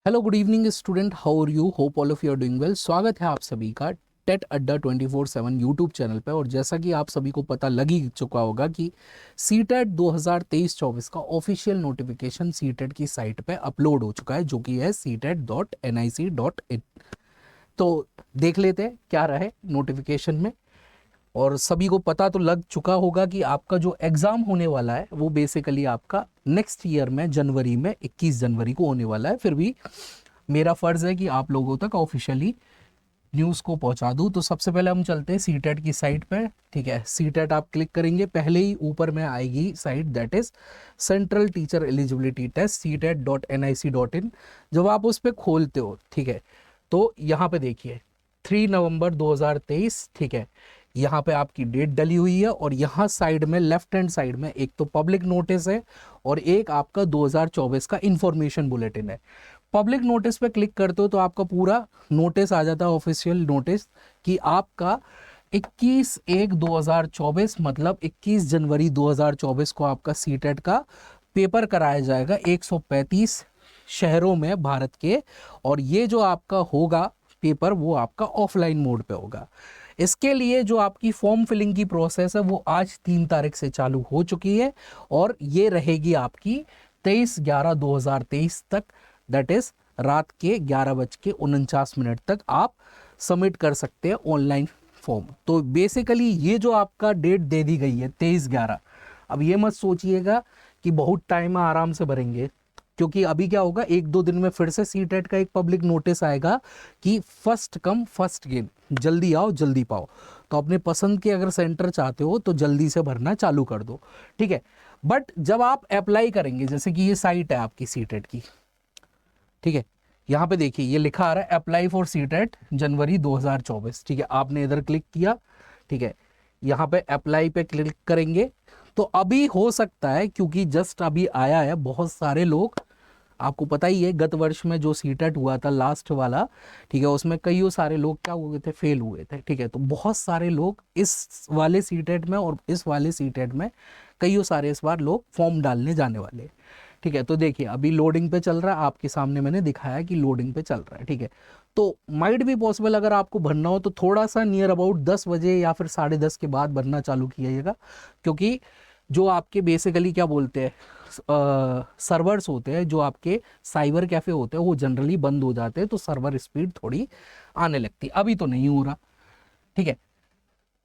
Hello good evening student, how are you? Hope all of you are doing well. स्वागत है आप सभी का टेट अड्डा 24/7 यूट्यूब चैनल पे। और जैसा कि आप सभी को पता लग ही चुका होगा कि सी टेट 2023-24 का ऑफिशियल नोटिफिकेशन सी टेट की साइट पे अपलोड हो चुका है, जो कि है ctet.nic.in। तो देख लेते हैं क्या रहे नोटिफिकेशन में। और सभी को पता तो लग चुका होगा कि आपका जो एग्ज़ाम होने वाला है वो बेसिकली आपका नेक्स्ट ईयर में जनवरी में 21 जनवरी को होने वाला है। फिर भी मेरा फ़र्ज़ है कि आप लोगों तक ऑफिशियली न्यूज़ को पहुंचा दूं। तो सबसे पहले हम चलते हैं सीटेट की साइट पर। ठीक है, सीटेट आप क्लिक करेंगे, पहले ही ऊपर में आएगी site, that is central teacher eligibility test ctet.nic.in। जब आप उस पर खोलते हो, ठीक है, तो यहाँ पे देखिए 3 नवंबर 2023, ठीक है, यहाँ पे आपकी डेट डली हुई है। और यहाँ साइड में लेफ्ट हैंड साइड में एक तो पब्लिक नोटिस है और एक आपका 2024 का इंफॉर्मेशन बुलेटिन है। पब्लिक नोटिस पे क्लिक करते हो तो आपका पूरा नोटिस आ जाता है, ऑफिशियल नोटिस, कि आपका 21/1/2024 मतलब 21 जनवरी 2024 को आपका सीटेट का पेपर कराया जाएगा 135 शहरों में भारत के। और ये जो आपका होगा पेपर, वो आपका ऑफलाइन मोड पे होगा। इसके लिए जो आपकी फॉर्म फिलिंग की प्रोसेस है वो आज 3 तारीख से चालू हो चुकी है और ये रहेगी आपकी 23/11/2023 तक। दैट इज रात के 11:49 तक आप सबमिट कर सकते हैं ऑनलाइन फॉर्म। तो बेसिकली ये जो आपका डेट दे दी गई है 23/11, अब ये मत सोचिएगा कि बहुत टाइम है आराम से भरेंगे, क्योंकि अभी क्या होगा, 1-2 दिन में फिर से सीटेट का एक पब्लिक नोटिस आएगा कि फर्स्ट कम फर्स्ट गेन, जल्दी आओ जल्दी पाओ। तो अपने पसंद के अगर सेंटर चाहते हो तो जल्दी से भरना चालू कर दो, ठीक है। बट जब आप अप्लाई करेंगे, जैसे कि ये साइट है आपकी सीटेट की, ठीक है, यहाँ पे देखिए ये लिखा आ रहा है अप्लाई फॉर सीटेट जनवरी 2024, ठीक है। आपने इधर क्लिक किया, ठीक है, यहाँ पे अप्लाई पे क्लिक करेंगे तो अभी हो सकता है, क्योंकि जस्ट अभी आया है, बहुत सारे लोग, आपको पता ही है गत वर्ष में जो सीटेट हुआ था लास्ट वाला, ठीक है, उसमें कई सारे लोग क्या हुए थे, फेल हुए थे, ठीक है। तो बहुत सारे लोग इस वाले सीटेट में और इस वाले सीटेट में कई सारे इस बार लोग फॉर्म डालने जाने वाले हैं, ठीक है। तो देखिए अभी लोडिंग पे चल रहा है, आपके सामने मैंने दिखाया कि लोडिंग पे चल रहा है, ठीक है। तो माइट भी पॉसिबल अगर आपको भरना हो तो थोड़ा सा नियर अबाउट 10 बजे या फिर 10:30 के बाद भरना चालू कीजिएगा, क्योंकि जो आपके बेसिकली क्या बोलते हैं सर्वर्स होते हैं, जो आपके साइबर कैफे होते हैं, वो जनरली बंद हो जाते हैं, तो सर्वर स्पीड थोड़ी आने लगती है। अभी तो नहीं हो रहा, ठीक है।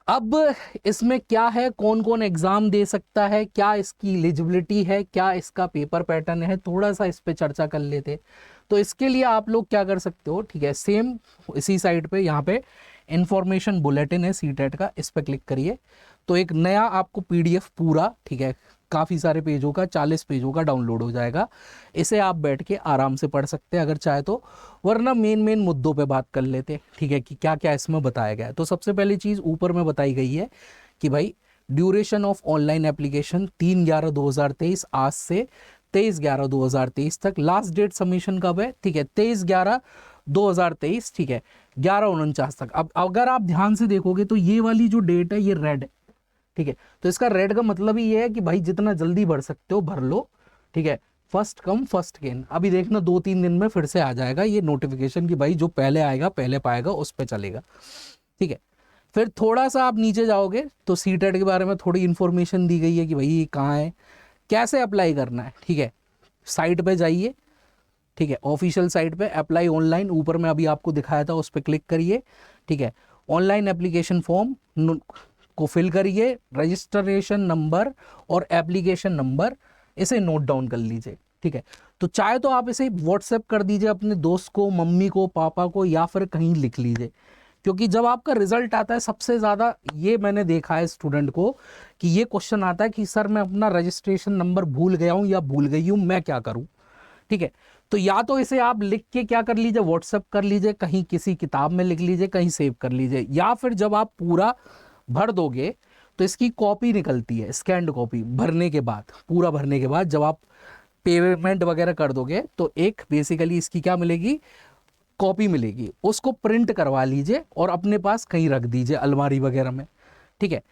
अब इसमें क्या है, कौन कौन एग्जाम दे सकता है, क्या इसकी एलिजिबिलिटी है, क्या इसका पेपर पैटर्न है, थोड़ा सा इस पे चर्चा कर लेते। तो इसके लिए आप लोग क्या कर सकते हो, ठीक है, सेम इसी साइट पे यहाँ पे इंफॉर्मेशन बुलेटिन है सीटेट का, इस पे क्लिक करिए तो एक नया आपको पीडीएफ पूरा, ठीक है, काफ़ी सारे पेजों का, 40 पेजों का डाउनलोड हो जाएगा। इसे आप बैठ के आराम से पढ़ सकते हैं अगर चाहे तो, वरना मेन मेन मुद्दों पे बात कर लेते हैं, ठीक है, कि क्या क्या इसमें बताया गया है। तो सबसे पहली चीज़ ऊपर में बताई गई है कि भाई ड्यूरेशन ऑफ ऑनलाइन एप्लीकेशन 3/11/2023 आज से 23/11/2023 तक। लास्ट डेट सबमिशन कब है, ठीक है, 23/11/2023, ठीक है, 11:49 तक। अब अगर आप ध्यान से देखोगे तो ये वाली जो डेट है ये रेड है, ठीक है। तो इसका रेड का मतलब ही ये है कि भाई जितना जल्दी भर सकते हो भर लो, ठीक है, फर्स्ट कम फर्स्ट गेन। अभी देखना 2-3 दिन में फिर से आ जाएगा ये नोटिफिकेशन कि भाई जो पहले आएगा पहले पाएगा, उस पर चलेगा, ठीक है। फिर थोड़ा सा आप नीचे जाओगे तो सीटेट के बारे में थोड़ी इंफॉर्मेशन दी गई है कि भाई ये कहाँ है, कैसे अप्लाई करना है, ठीक है। साइट पे जाइए, ठीक है, ऑफिशियल साइट पे अप्लाई ऑनलाइन, ऊपर में अभी आपको दिखाया था उस पर क्लिक करिए, ठीक है। ऑनलाइन एप्लीकेशन फॉर्म को फिल करिए, रजिस्ट्रेशन नंबर और एप्लीकेशन नंबर इसे नोट डाउन कर लीजिए, ठीक है। तो चाहे तो आप इसे व्हाट्सएप कर दीजिए अपने दोस्त को, मम्मी को, पापा को, या फिर कहीं लिख लीजिए, क्योंकि जब आपका रिजल्ट आता है सबसे ज़्यादा ये मैंने देखा है स्टूडेंट को कि ये क्वेश्चन आता है कि सर मैं अपना रजिस्ट्रेशन नंबर भूल गया हूँ या भूल गई हूँ, मैं क्या करूँ, ठीक है। तो या तो इसे आप लिख के क्या कर लीजिए, व्हाट्सएप कर लीजिए, कहीं किसी किताब में लिख लीजिए, कहीं सेव कर लीजिए, या फिर जब आप पूरा भर दोगे तो इसकी कॉपी निकलती है, स्कैन्ड कॉपी, भरने के बाद, पूरा भरने के बाद जब आप पेमेंट वगैरह कर दोगे तो एक बेसिकली इसकी क्या मिलेगी, कॉपी मिलेगी, उसको प्रिंट करवा लीजिए और अपने पास कहीं रख दीजिए अलमारी वगैरह में, ठीक है।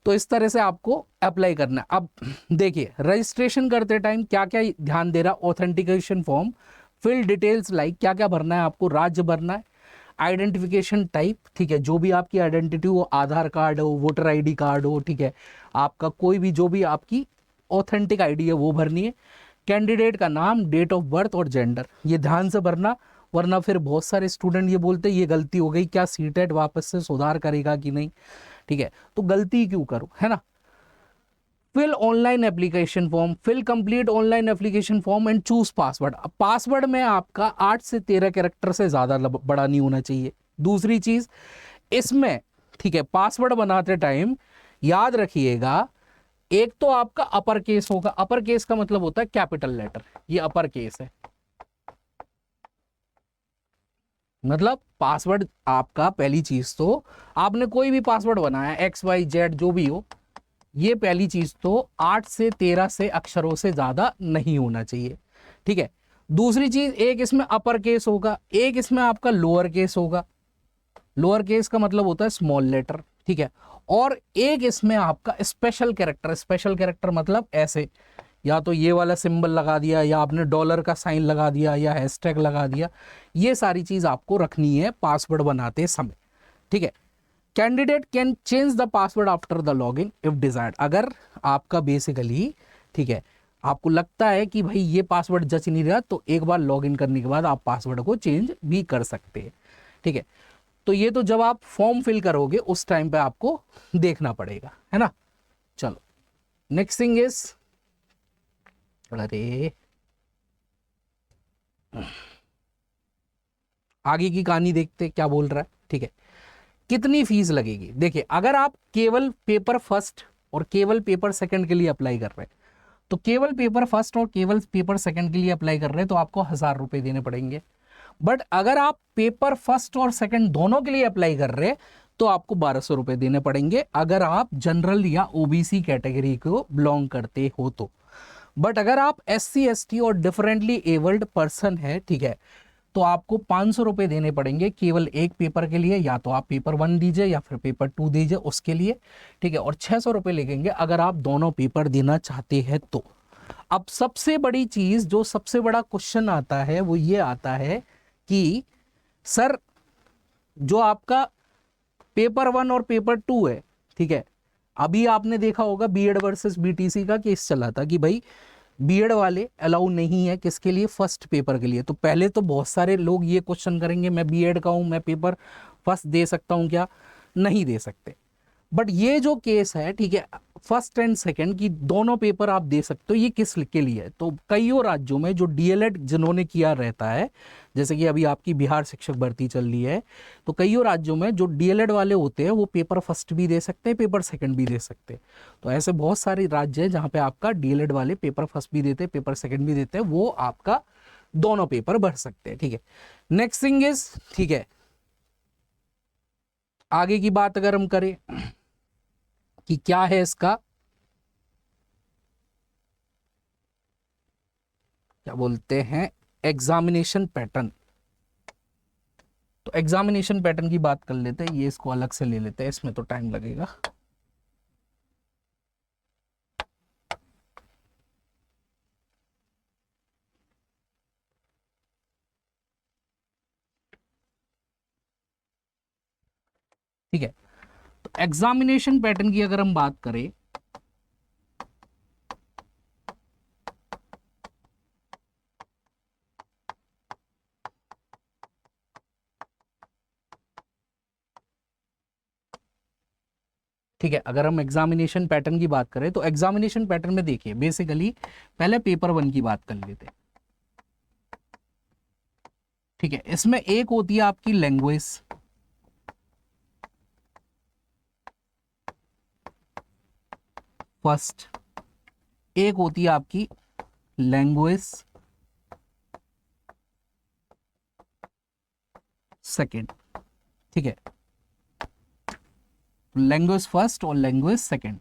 तो इस तरह से आपको अप्लाई करना है। अब देखिए रजिस्ट्रेशन करते टाइम क्या क्या ध्यान दे रहा, authentication form fill details like क्या क्या भरना है आपको, राज्य भरना है, आइडेंटिफिकेशन टाइप, ठीक है, जो भी आपकी आइडेंटिटी हो, आधार कार्ड हो, वोटर आईडी कार्ड हो, ठीक है, आपका कोई भी जो भी आपकी ऑथेंटिक आईडी है वो भरनी है, कैंडिडेट का नाम, डेट ऑफ बर्थ और जेंडर, ये ध्यान से भरना, वरना फिर बहुत सारे स्टूडेंट ये बोलते हैं ये गलती हो गई, क्या सीटेट वापस से सुधार करेगा कि नहीं, ठीक है, तो गलती क्यों करो, है ना। Fill online application form, fill complete online application form and choose password. अब पासवर्ड में आपका 8 से 13 कैरेक्टर से ज्यादा बड़ा नहीं होना चाहिए। दूसरी चीज इसमें, ठीक है, पासवर्ड बनाते टाइम याद रखिएगा, एक तो आपका अपर केस होगा, अपर केस का मतलब होता है कैपिटल लेटर, ये अपर केस है, मतलब पासवर्ड आपका, पहली चीज तो आपने कोई भी पासवर्ड बनाया XYZ जो भी हो, ये पहली चीज तो 8 से 13 से अक्षरों से ज्यादा नहीं होना चाहिए, ठीक है। दूसरी चीज, एक इसमें अपर केस होगा, एक इसमें आपका लोअर केस होगा, लोअर केस का मतलब होता है स्मॉल लेटर, ठीक है, और एक इसमें आपका स्पेशल कैरेक्टर, स्पेशल कैरेक्टर मतलब ऐसे, या तो ये वाला सिंबल लगा दिया, या आपने डॉलर का साइन लगा दिया, या हैशटैग लगा दिया, ये सारी चीज आपको रखनी है पासवर्ड बनाते समय, ठीक है। Candidate can change the password after the login if desired, अगर आपका बेसिकली, ठीक है, आपको लगता है कि भाई ये पासवर्ड जच नहीं रहा, तो एक बार लॉगिन करने के बाद आप पासवर्ड को चेंज भी कर सकते हैं, ठीक है। तो ये तो जब आप फॉर्म फिल करोगे उस टाइम पे आपको देखना पड़ेगा, है ना। चलो नेक्स्ट थिंग इज, अरे आगे की कहानी देखते क्या बोल रहा है, ठीक है। कितनी फीस लगेगी, देखिए अगर आप केवल पेपर फर्स्ट और केवल पेपर सेकंड के लिए अप्लाई कर रहे हैं, तो केवल पेपर फर्स्ट और केवल पेपर सेकंड के लिए अप्लाई कर रहे हैं तो आपको 1000 रुपए देने पड़ेंगे। बट अगर आप पेपर फर्स्ट और सेकंड दोनों के लिए अप्लाई कर रहे हैं तो आपको 1200 रुपए देने पड़ेंगे, अगर आप जनरल या ओबीसी कैटेगरी को बिलोंग करते हो तो। बट अगर आप SC ST और डिफरेंटली एबल्ड पर्सन है, ठीक है, तो आपको 500 रुपए देने पड़ेंगे केवल एक पेपर के लिए, या तो आप पेपर 1 दीजिए या फिर पेपर 2 दीजिए उसके लिए, ठीक है, और 600 रुपए लगेंगे अगर आप दोनों पेपर देना चाहते हैं तो। अब सबसे बड़ी चीज, जो सबसे बड़ा क्वेश्चन आता है वो ये आता है कि सर जो आपका पेपर 1 और पेपर 2 है, ठीक है, अभी आपने देखा होगा बीएड वर्सेस बीटीसी का केस चला था कि भाई बीएड वाले अलाउ नहीं है किसके लिए, फर्स्ट पेपर के लिए। तो पहले तो बहुत सारे लोग ये क्वेश्चन करेंगे मैं बीएड का हूं, मैं पेपर फर्स्ट दे सकता हूं क्या, नहीं दे सकते। बट ये जो केस है, ठीक है, फर्स्ट एंड सेकंड की दोनों पेपर आप दे सकते हो, ये किस के लिए है, तो कईयों राज्यों में जो डीएलएड जिन्होंने किया रहता है, जैसे कि अभी आपकी बिहार शिक्षक भर्ती चल रही है, तो कईयों राज्यों में जो डीएलएड वाले होते हैं वो पेपर फर्स्ट भी दे सकते हैं, पेपर सेकंड भी दे सकते हैं। तो ऐसे बहुत सारे राज्य हैं जहाँ पे आपका डीएलएड वाले पेपर फर्स्ट भी देते हैं, पेपर सेकंड भी देते हैं, वो आपका दोनों पेपर भर सकते हैं, ठीक है। नेक्स्ट थिंग इज, ठीक है, आगे की बात अगर हम करें कि क्या है इसका, क्या बोलते हैं, एग्जामिनेशन पैटर्न। तो एग्जामिनेशन पैटर्न की बात कर लेते हैं, ये इसको अलग से ले लेते हैं, इसमें तो टाइम लगेगा। ठीक है, तो एग्जामिनेशन पैटर्न की अगर हम बात करें, ठीक है, अगर हम एग्जामिनेशन पैटर्न की बात करें तो एग्जामिनेशन पैटर्न में देखिए बेसिकली पहले पेपर 1 की बात कर लेते हैं, ठीक है, इसमें एक होती है आपकी लैंग्वेज, फर्स्ट, एक होती है आपकी लैंग्वेज सेकंड, ठीक है, लैंग्वेज फर्स्ट और लैंग्वेज सेकंड।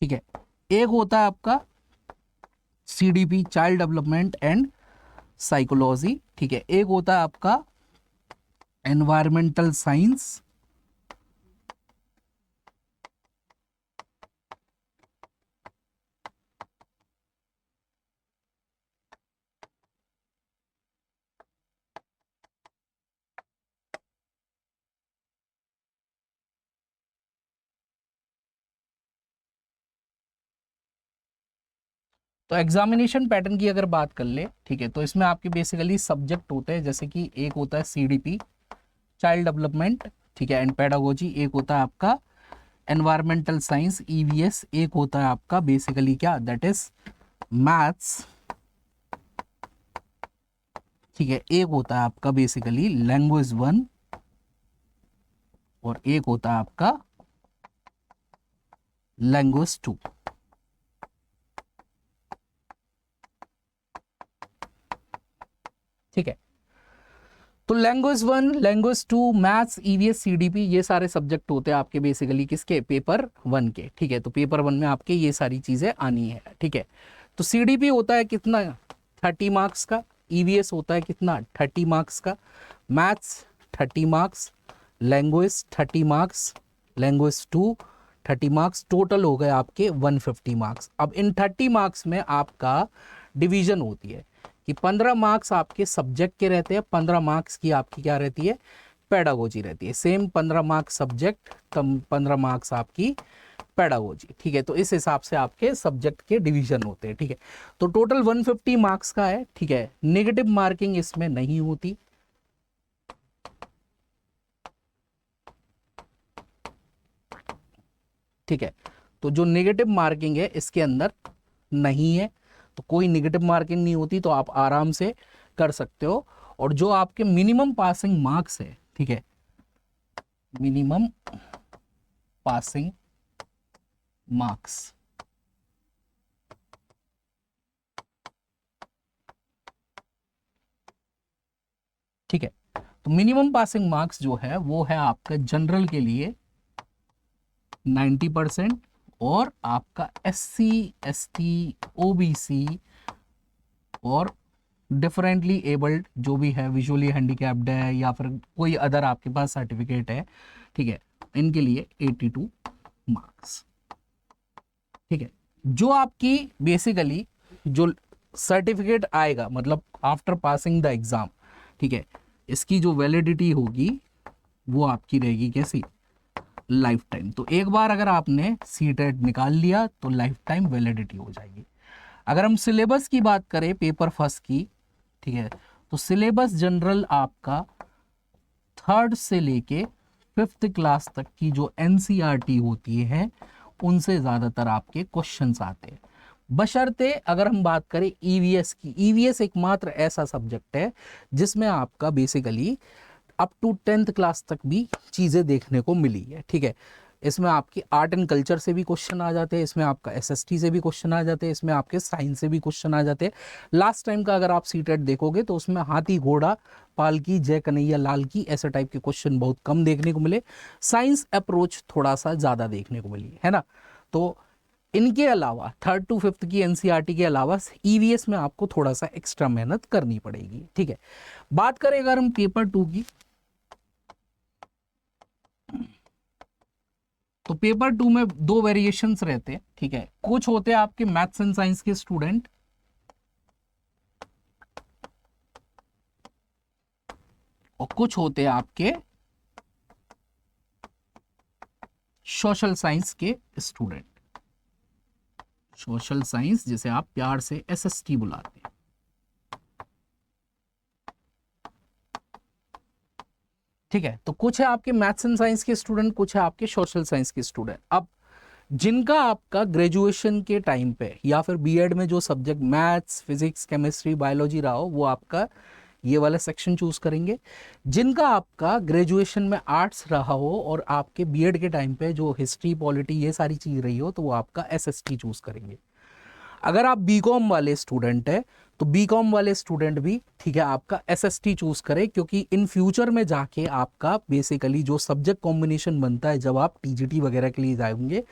ठीक है, एक होता है आपका CDP, child development and psychology, ठीक है। एक होता है आपका एनवायरमेंटल साइंस, तो एग्जामिनेशन पैटर्न की अगर बात कर ले, ठीक है, तो इसमें आपके बेसिकली सब्जेक्ट होते हैं, जैसे कि एक होता है सीडीपी, चाइल्ड डेवलपमेंट, ठीक है, एंड पेडागोजी। एक होता है आपका एनवायरमेंटल साइंस, ईवीएस। एक होता है आपका बेसिकली क्या, दैट इज मैथ्स, ठीक है। एक होता है आपका बेसिकली लैंग्वेज 1, और एक होता है आपका लैंग्वेज 2, ठीक है। तो language 1, language 2, maths, EVS, CDP, ये सारे सब्जेक्ट होते हैं आपके बेसिकली किसके, पेपर 1 के, ठीक है। तो पेपर 1 में आपके ये सारी चीजें आनी है, ठीक है। तो सीडीपी होता है कितना, 30 मार्क्स का। ईवीएस होता है कितना, 30 मार्क्स का। Maths 30 marks, language 30 marks, language 2 30 marks, total हो गए आपके 150 मार्क्स। अब इन 30 मार्क्स में आपका डिवीजन होती है कि 15 मार्क्स आपके सब्जेक्ट के रहते हैं, 15 मार्क्स की आपकी क्या रहती है, पेडागोजी रहती है। सेम 15 मार्क्स सब्जेक्ट, कम 15 मार्क्स आपकी पेडागोजी, ठीक है। तो इस हिसाब से आपके सब्जेक्ट के डिवीजन होते हैं, ठीक है। तो टोटल 150 मार्क्स का है, ठीक है। नेगेटिव मार्किंग इसमें नहीं होती, ठीक है। तो जो नेगेटिव मार्किंग है इसके अंदर नहीं है, तो कोई नेगेटिव मार्किंग नहीं होती, तो आप आराम से कर सकते हो। और जो आपके मिनिमम पासिंग मार्क्स है, ठीक है, मिनिमम पासिंग मार्क्स, ठीक है। तो मिनिमम पासिंग मार्क्स जो है वो है आपका जनरल के लिए 90%, और आपका SC ST OBC और डिफरेंटली एबल्ड जो भी है, विजुअली हैंडीकैप्ड है या फिर कोई अदर आपके पास सर्टिफिकेट है, ठीक है, इनके लिए 82 मार्क्स, ठीक है। जो आपकी बेसिकली जो सर्टिफिकेट आएगा, मतलब आफ्टर पासिंग द एग्जाम, ठीक है, इसकी जो वैलिडिटी होगी वो आपकी रहेगी कैसी, लाइफ टाइम। तो एक बार अगर आपने सीटेट निकाल लिया तो लाइफ टाइम वैलिडिटी हो जाएगी। अगर हम सिलेबस की बात करें पेपर फर्स्ट की, ठीक है, तो सिलेबस जनरल आपका 3rd से लेके 5th क्लास तक की जो एनसीईआरटी होती है उनसे ज्यादातर आपके क्वेश्चंस आते हैं। बशर्ते अगर हम बात करें ईवीएस की, ईवीएस एकमात्र ऐसा सब्जेक्ट है जिसमें आपका basically up to 10th class तक भी चीजें देखने को मिली है, ठीक है। इसमें आपकी आर्ट एंड कल्चर से भी क्वेश्चन आ जाते हैं, इसमें आपका एसएसटी से भी क्वेश्चन आ जाते हैं, इसमें आपके साइंस से भी क्वेश्चन आ जाते हैं। लास्ट टाइम का अगर आप सीटेट देखोगे तो उसमें हाथी घोड़ा पालकी जय कन्हैया लाल की ऐसे टाइप के क्वेश्चन बहुत कम देखने को मिले, साइंस अप्रोच थोड़ा सा ज्यादा देखने को मिली है ना। तो इनके अलावा 3rd to 5th की एनसीईआरटी के अलावा ईवीएस में आपको थोड़ा सा एक्स्ट्रा मेहनत करनी पड़ेगी, ठीक है। बात करें अगर हम पेपर 2 की, तो पेपर 2 में 2 वेरिएशंस रहते हैं, ठीक है। कुछ होते हैं आपके मैथ्स एंड साइंस के स्टूडेंट, और कुछ होते हैं आपके सोशल साइंस के स्टूडेंट। सोशल साइंस जिसे आप प्यार से एसएसटी बुलाते हैं, ठीक है। तो कुछ है आपके मैथ्स एंड साइंस के स्टूडेंट, कुछ है आपके सोशल साइंस के स्टूडेंट। अब जिनका आपका ग्रेजुएशन के टाइम पे या फिर बीएड में जो subject maths physics chemistry biology रहा हो वो आपका ये वाला सेक्शन चूज करेंगे। जिनका आपका ग्रेजुएशन में आर्ट्स रहा हो और आपके बीएड के टाइम पे जो हिस्ट्री पॉलिटी ये सारी चीज रही हो तो वो आपका एसएसटी चूज करेंगे। अगर आप बीकॉम वाले स्टूडेंट है तो बीकॉम वाले स्टूडेंट भी, ठीक है, आपका एसएसटी चूज करें, क्योंकि इन फ्यूचर में जाके आपका बेसिकली जो सब्जेक्ट कॉम्बिनेशन बनता है जब आप टीजीटी वगैरह के लिए जाएंगे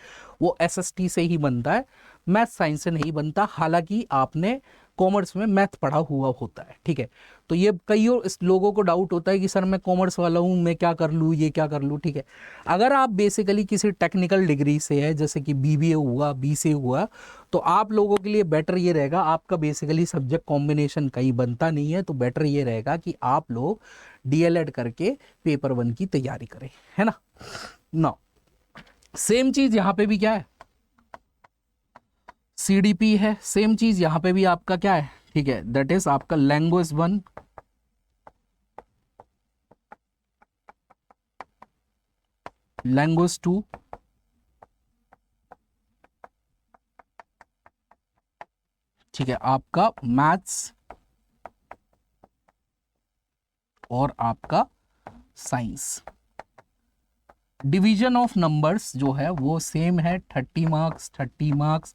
वो एसएसटी से ही बनता है, मैथ साइंस से नहीं बनता। हालांकि आपने कॉमर्स में मैथ पढ़ा हुआ होता है, ठीक है। तो ये कई इस लोगों को डाउट होता है कि सर मैं कॉमर्स वाला हूँ, मैं क्या कर लूँ, ये क्या कर लूँ, ठीक है। अगर आप बेसिकली किसी टेक्निकल डिग्री से है, जैसे कि बीबीए हुआ, बीसीए हुआ, तो आप लोगों के लिए बेटर ये रहेगा, आपका बेसिकली सब्जेक्ट कॉम्बिनेशन कहीं बनता नहीं है, तो बेटर ये रहेगा कि आप लोग डीएलएड करके पेपर 1 की तैयारी करें, है ना। ना सेम चीज यहाँ पे भी क्या है, सीडीपी है, सेम चीज यहाँ पे भी आपका क्या है, ठीक है, दैट इज आपका लैंग्वेज 1, लैंग्वेज 2, ठीक है, आपका मैथ्स और आपका साइंस। डिवीजन ऑफ नंबर्स जो है वो सेम है, 30 मार्क्स, 30 मार्क्स,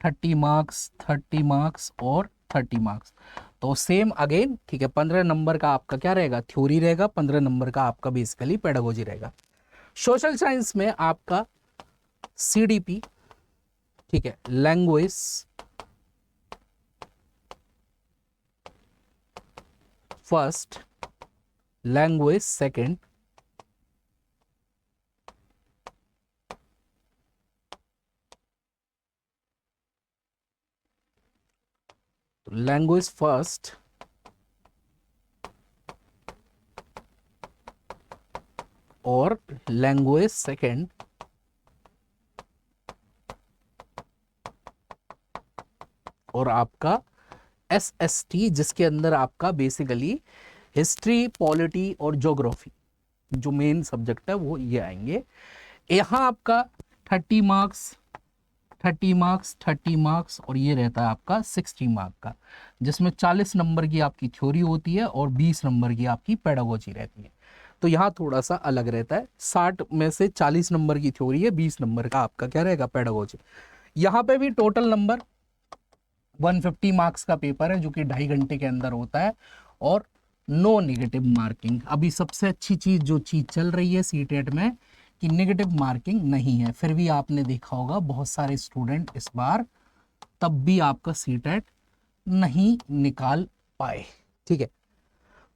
30 मार्क्स, 30 मार्क्स और 30 मार्क्स। तो सेम अगेन, ठीक है, 15 नंबर का आपका क्या रहेगा, थ्योरी रहेगा, 15 नंबर का आपका बेसिकली पेडागोजी रहेगा। सोशल साइंस में आपका सीडीपी, ठीक है, language first, language second, language first और लैंग्वेज सेकंड, और आपका एसएसटी, जिसके अंदर आपका बेसिकली हिस्ट्री, पॉलिटी और ज्योग्राफी जो मेन सब्जेक्ट है वो ये आएंगे। यहाँ आपका 30 मार्क्स, 30 मार्क्स, 30 मार्क्स और ये रहता है आपका 60 मार्क का, जिसमें 40 नंबर की आपकी थ्योरी होती है और 20 नंबर की आपकी पेडागोजी रहती है। तो यहाँ थोड़ा सा अलग रहता है, 60 में से 40 नंबर की थ्योरी है, 20 नंबर का आपका क्या रहेगा, पेडागोजी। यहाँ पे भी टोटल नंबर 150 मार्क्स का पेपर है, जो कि 2.5 घंटे के अंदर होता है, और नो नेगेटिव मार्किंग। अभी सबसे अच्छी चीज जो चीज चल रही है सीटेट में कि नेगेटिव मार्किंग नहीं है। फिर भी आपने देखा होगा बहुत सारे स्टूडेंट इस बार तब भी आपका सीटेट नहीं निकाल पाए, ठीक है।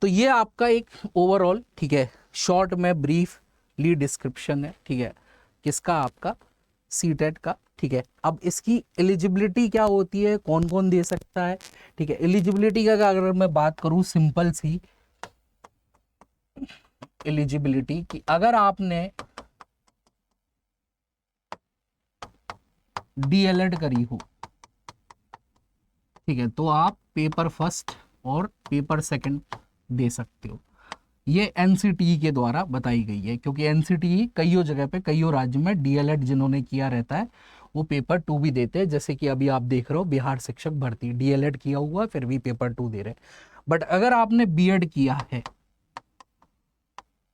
तो ये आपका एक ओवरऑल, ठीक है, शॉर्ट में ब्रीफली डिस्क्रिप्शन है, ठीक है, किसका, आपका सीटेट का, ठीक है। अब इसकी एलिजिबिलिटी क्या होती है, कौन कौन दे सकता है, ठीक है। एलिजिबिलिटी का अगर मैं बात करूं, सिंपल सी एलिजिबिलिटी कि अगर आपने डीएलएड करी हो, ठीक है, तो आप पेपर फर्स्ट और पेपर सेकंड दे सकते हो। ये एनसीटीई के द्वारा बताई गई है, क्योंकि एनसीटीई कईयों जगह पे, कईयों राज्य में डीएलएड जिन्होंने किया रहता है वो पेपर 2 भी देते हैं। जैसे कि अभी आप देख रहे हो बिहार शिक्षक भर्ती, डीएलएड किया हुआ फिर भी पेपर 2 दे रहे हैं। बट अगर आपने बीएड किया है,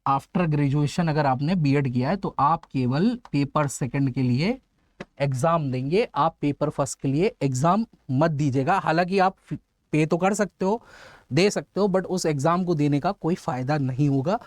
आफ्टर ग्रेजुएशन अगर आपने बीएड किया है, तो आप केवल पेपर सेकंड के लिए एग्जाम देंगे, आप पेपर फर्स्ट के लिए एग्जाम मत दीजिएगा। हालांकि आप पे तो कर सकते हो, दे सकते हो, बट उस एग्जाम को देने का कोई फायदा नहीं होगा,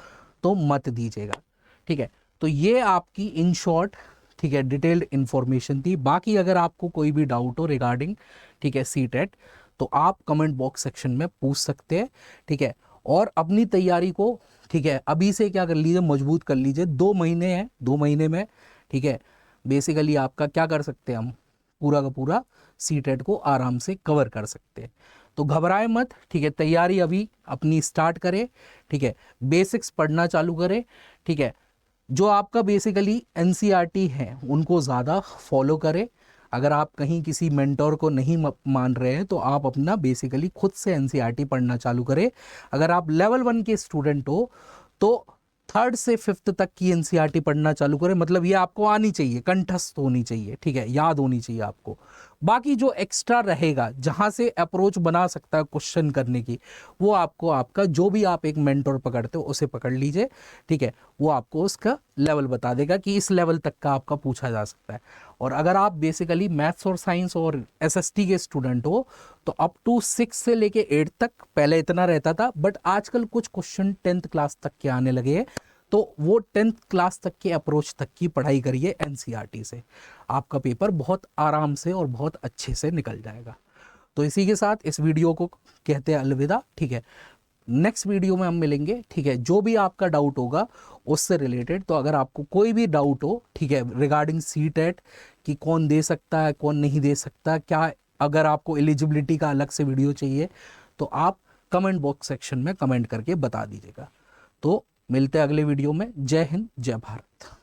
तो मत दीजिएगा, ठीक है। तो ये आपकी इन शॉर्ट, ठीक है, डिटेल्ड इंफॉर्मेशन थी। बाकी अगर आपको कोई भी डाउट हो रिगार्डिंग, ठीक है, सीटेट, तो आप कमेंट बॉक्स सेक्शन में पूछ सकते हैं, ठीक है। और अपनी तैयारी को, ठीक है, अभी से क्या कर लीजिए, मजबूत कर लीजिए। 2 महीने हैं, 2 महीने में, ठीक है, बेसिकली आपका क्या कर सकते हैं हम, पूरा का पूरा सीटेट को आराम से कवर कर सकते हैं। तो घबराए मत, ठीक है, तैयारी अभी अपनी स्टार्ट करें, ठीक है, बेसिक्स पढ़ना चालू करें, ठीक है। जो आपका बेसिकली एनसीईआरटी है उनको ज़्यादा फॉलो करें। अगर आप कहीं किसी मेंटोर को नहीं मान रहे हैं, तो आप अपना बेसिकली खुद से एनसीईआरटी पढ़ना चालू करें। अगर आप लेवल 1 के स्टूडेंट हो, तो 3rd से 5th तक की एनसीईआरटी पढ़ना चालू करें। मतलब ये आपको आनी चाहिए, कंठस्थ होनी चाहिए, ठीक है, याद होनी चाहिए आपको। बाकी जो एक्स्ट्रा रहेगा, जहां से अप्रोच बना सकता है क्वेश्चन करने की, वो आपको, आपका जो भी आप एक मेंटोर पकड़ते हो उसे पकड़ लीजिए, ठीक है। वो आपको उसका लेवल बता देगा कि इस लेवल तक का आपका पूछा जा सकता है। और अगर आप बेसिकली मैथ्स और साइंस और एसएसटी के स्टूडेंट हो, तो अप टू 6 से लेके 8 तक पहले इतना रहता था, बट आजकल कुछ क्वेश्चन 10th क्लास तक के आने लगे हैं। तो वो 10th क्लास तक के अप्रोच तक की पढ़ाई करिए एनसीईआरटी से, आपका पेपर बहुत आराम से और बहुत अच्छे से निकल जाएगा। तो तो इसी के साथ इस वीडियो को कहते हैं अलविदा, ठीक है। नेक्स्ट वीडियो में हम मिलेंगे, ठीक है। जो भी आपका डाउट होगा उससे रिलेटेड, तो अगर आपको कोई भी डाउट हो, ठीक है, रिगार्डिंग सीटेट कि कौन दे सकता है कौन नहीं दे सकता, क्या अगर आपको एलिजिबिलिटी का अलग से वीडियो चाहिए, तो आप कमेंट बॉक्स सेक्शन में कमेंट करके बता दीजिएगा। तो मिलते हैं अगले वीडियो में। जय हिंद, जय भारत।